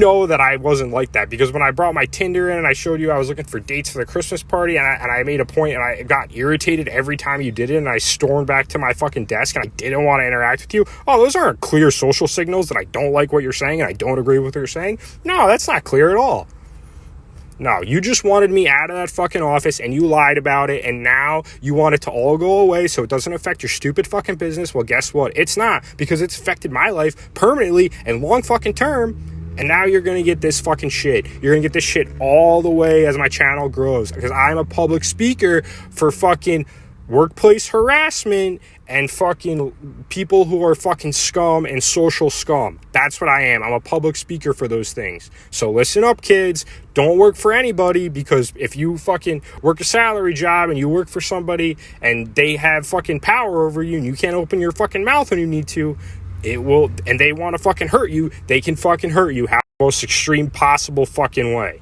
know that I wasn't like that, because when I brought my Tinder in and I showed you I was looking for dates for the Christmas party, and I made a point, and I got irritated every time you did it, and I stormed back to my fucking desk and I didn't want to interact with you. Oh, those aren't clear social signals that I don't like what you're saying and I don't agree with what you're saying. No, that's not clear at all. No, you just wanted me out of that fucking office, and you lied about it, and now you want it to all go away so it doesn't affect your stupid fucking business. Well, guess what? It's not, because it's affected my life permanently and long fucking term, and now you're gonna get this fucking shit. You're gonna get this shit all the way as my channel grows, because I'm a public speaker for fucking workplace harassment and fucking people who are fucking scum and social scum. That's what I am. I'm a public speaker for those things. So listen up, kids. Don't work for anybody, because if you fucking work a salary job and you work for somebody and they have fucking power over you and you can't open your fucking mouth when you need to, it will, and they want to fucking hurt you, they can fucking hurt you how the most extreme possible fucking way.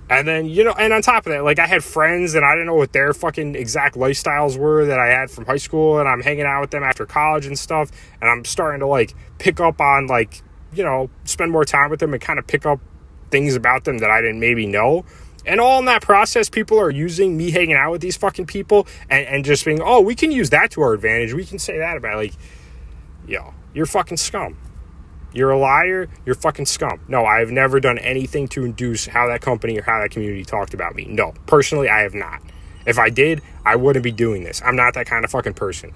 And then, you know, and on top of that, like, I had friends and I didn't know what their fucking exact lifestyles were that I had from high school, and I'm hanging out with them after college and stuff, and I'm starting to, like, pick up on, like, you know, spend more time with them and kind of pick up things about them that I didn't maybe know. And all in that process, people are using me hanging out with these fucking people and just being, oh, we can use that to our advantage. We can say that about, like, yo, you're fucking scum. You're a liar. You're fucking scum. No, I have never done anything to induce how that company or how that community talked about me. No, personally, I have not. If I did, I wouldn't be doing this. I'm not that kind of fucking person.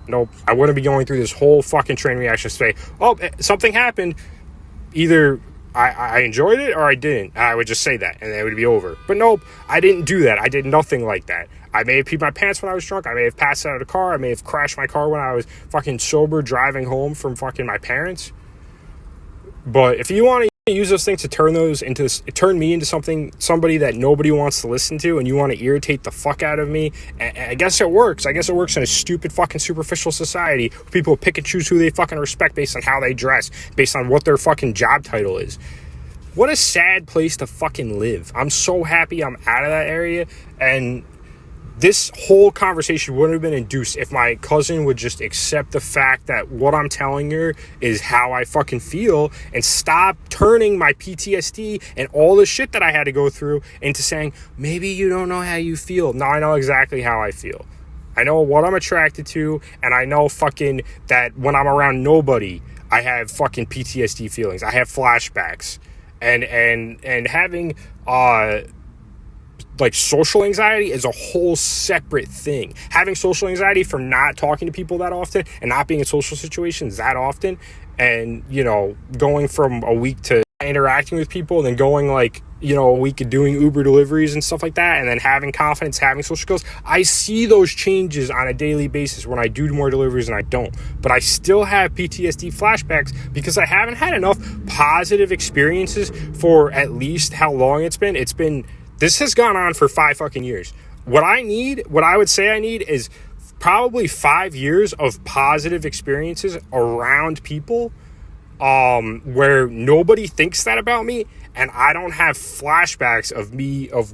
Nope. I wouldn't be going through this whole fucking train reaction to say, oh, something happened. Either I enjoyed it or I didn't. I would just say that and it would be over. But nope, I didn't do that. I did nothing like that. I may have peed my pants when I was drunk. I may have passed out of the car. I may have crashed my car when I was fucking sober driving home from fucking my parents. But if you want to use those things to turn me into somebody that nobody wants to listen to, and you want to irritate the fuck out of me, I guess it works. I guess it works in a stupid fucking superficial society where people pick and choose who they fucking respect based on how they dress, based on what their fucking job title is. What a sad place to fucking live. I'm so happy I'm out of that area, and this whole conversation wouldn't have been induced if my cousin would just accept the fact that what I'm telling her is how I fucking feel, and stop turning my PTSD and all the shit that I had to go through into saying, maybe you don't know how you feel. No, I know exactly how I feel. I know what I'm attracted to, and I know fucking that when I'm around nobody, I have fucking PTSD feelings. I have flashbacks. And having like social anxiety is a whole separate thing. Having social anxiety from not talking to people that often and not being in social situations that often, and, you know, going from a week to interacting with people and then going, like, you know, a week of doing Uber deliveries and stuff like that, and then having confidence, having social skills. I see those changes on a daily basis when I do more deliveries and I don't. But I still have PTSD flashbacks because I haven't had enough positive experiences for at least how long it's been. This has gone on for 5 fucking years. What I would say I need is probably 5 years of positive experiences around people where nobody thinks that about me, and I don't have flashbacks of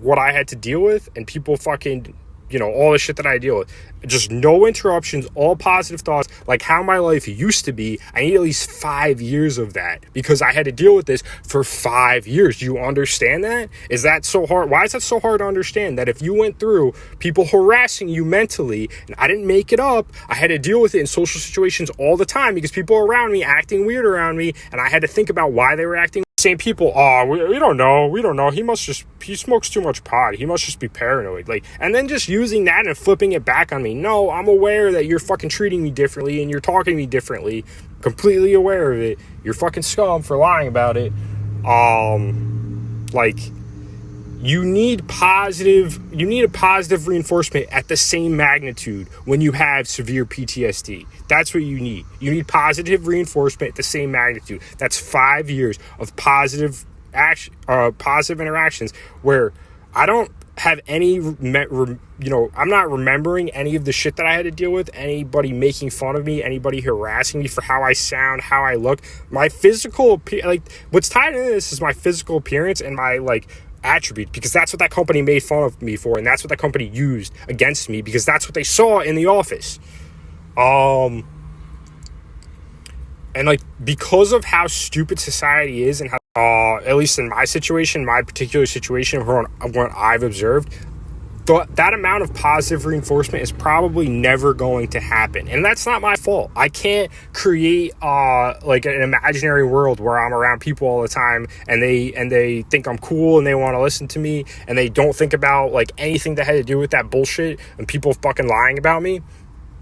what I had to deal with, and people fucking, you know, all the shit that I deal with. Just no interruptions, all positive thoughts, like how my life used to be. I need at least 5 years of that because I had to deal with this for 5 years. Do you understand that? Is that so hard? Why is that so hard to understand? That if you went through people harassing you mentally, and I didn't make it up, I had to deal with it in social situations all the time because people around me acting weird around me, and I had to think about why they were acting. Same people, we don't know, he smokes too much pot, he must just be paranoid, like, and then just using that and flipping it back on me. No, I'm aware that you're fucking treating me differently and you're talking to me differently, completely aware of it. You're fucking scum for lying about it. Like, you need a positive reinforcement at the same magnitude when you have severe PTSD. That's what you need. You need positive reinforcement at the same magnitude. That's 5 years of positive interactions where I don't have any, I'm not remembering any of the shit that I had to deal with, anybody making fun of me, anybody harassing me for how I sound, how I look. My physical, like, what's tied into this is my physical appearance and my, like, attribute, because that's what that company made fun of me for, and that's what that company used against me because that's what they saw in the office. And, like, because of how stupid society is and how At least in my situation, my particular situation, from what I've observed, that amount of positive reinforcement is probably never going to happen, and that's not my fault. I can't create like an imaginary world where I'm around people all the time and they think I'm cool and they want to listen to me and they don't think about like anything that had to do with that bullshit and people fucking lying about me.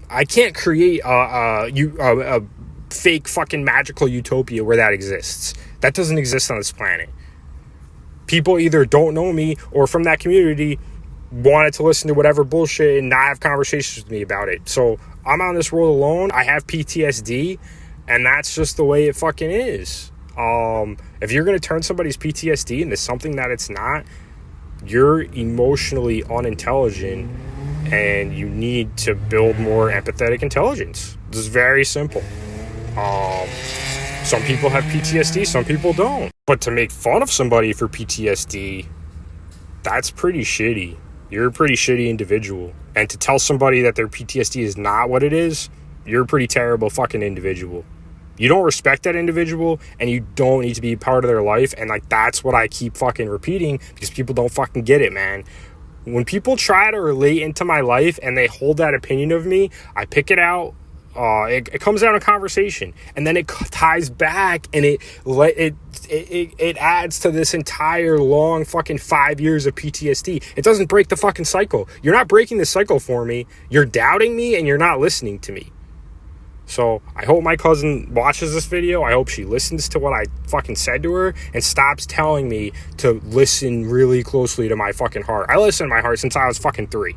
I can't create a fake fucking magical utopia where that exists. That doesn't exist on this planet. People either don't know me or from that community wanted to listen to whatever bullshit and not have conversations with me about it. So I'm on this world alone. I have PTSD, and that's just the way it fucking is. If you're going to turn somebody's PTSD into something that it's not, you're emotionally unintelligent, and you need to build more empathetic intelligence. This is very simple. Some people have PTSD, some people don't. But to make fun of somebody for PTSD, that's pretty shitty. You're a pretty shitty individual. And to tell somebody that their PTSD is not what it is, you're a pretty terrible fucking individual. You don't respect that individual, and you don't need to be part of their life. And like, that's what I keep fucking repeating, because people don't fucking get it, man. When people try to relate into my life and they hold that opinion of me, I pick it out. It comes out in conversation, and then it ties back, and it adds to this entire long fucking 5 years of PTSD. It doesn't break the fucking cycle. You're not breaking the cycle for me. You're doubting me, and you're not listening to me. So I hope my cousin watches this video. I hope she listens to what I fucking said to her and stops telling me to listen really closely to my fucking heart. I listen to my heart since I was fucking 3.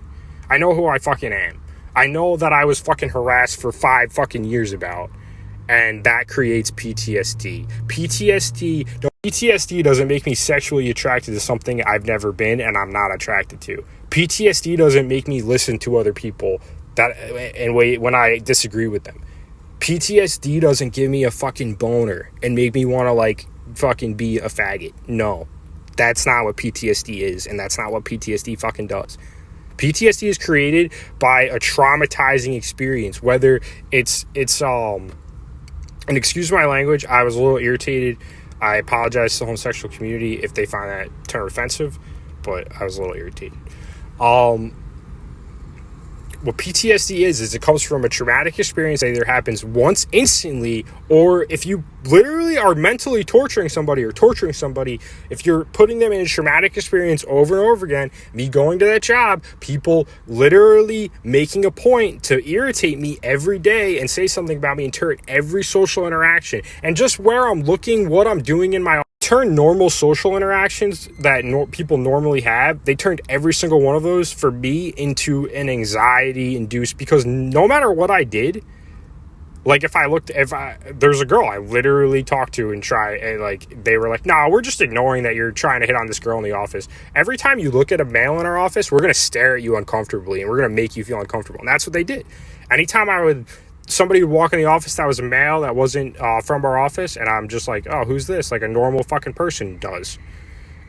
I know who I fucking am. I know that I was fucking harassed for 5 fucking years about, and that creates PTSD. PTSD doesn't make me sexually attracted to something I've never been and I'm not attracted to. PTSD doesn't make me listen to other people when I disagree with them. PTSD doesn't give me a fucking boner and make me want to like fucking be a faggot. No, that's not what PTSD is, and that's not what PTSD fucking does. PTSD is created by a traumatizing experience, whether it's and excuse my language, I was a little irritated. I apologize to the homosexual community if they find that term offensive, but I was a little irritated. What PTSD is it comes from a traumatic experience that either happens once instantly, or if you literally are mentally torturing somebody, if you're putting them in a traumatic experience over and over again, me going to that job, people literally making a point to irritate me every day and say something about me and turn every social interaction, and just where I'm looking, what I'm doing in my turn normal social interactions that people normally have, they turned every single one of those for me into an anxiety induced, because no matter what I did, like there's a girl I literally talked to and they were like, nah, we're just ignoring that you're trying to hit on this girl in the office. Every time you look at a male in our office, we're going to stare at you uncomfortably and we're going to make you feel uncomfortable. And that's what they did. Anytime somebody would walk in the office that was a male that wasn't from our office, and I'm just like, oh, who's this? Like a normal fucking person does.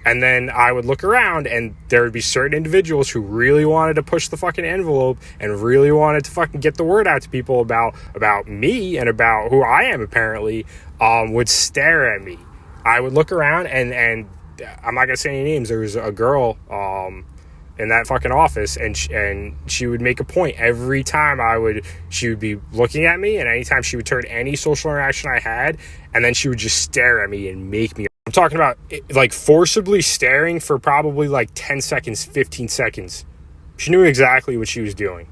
And then I would look around, and there would be certain individuals who really wanted to push the fucking envelope and really wanted to fucking get the word out to people about me and about who I am, apparently, would stare at me. I would look around, and I'm not going to say any names. There was a girl in that fucking office, and she would make a point every time she would be looking at me, and anytime she would turn any social interaction I had, and then she would just stare at me and make me. I'm talking about like forcibly staring for probably like 10 seconds, 15 seconds. She knew exactly what she was doing.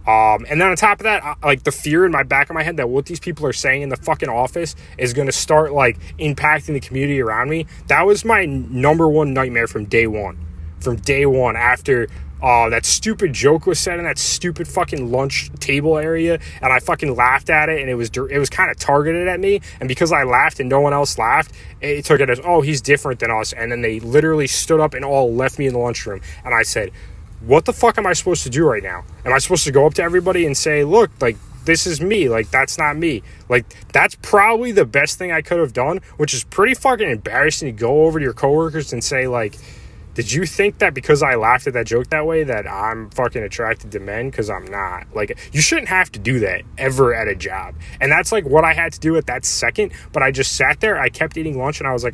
And then on top of that, like the fear in my back of my head that what these people are saying in the fucking office is going to start like impacting the community around me. That was my number one nightmare from day one. After that stupid joke was said in that stupid fucking lunch table area, and I fucking laughed at it, and it was kind of targeted at me, and because I laughed and no one else laughed, it took it as, oh, he's different than us. And then they literally stood up and all left me in the lunchroom, and I said, what the fuck am I supposed to do right now? Am I supposed to go up to everybody and say, look, like, this is me, like, that's not me? Like, that's probably the best thing I could have done, which is pretty fucking embarrassing to go over to your coworkers and say, like, did you think that because I laughed at that joke that way that I'm fucking attracted to men? Because I'm not. Like, you shouldn't have to do that ever at a job. And that's like what I had to do at that second. But I just sat there, I kept eating lunch, and I was like,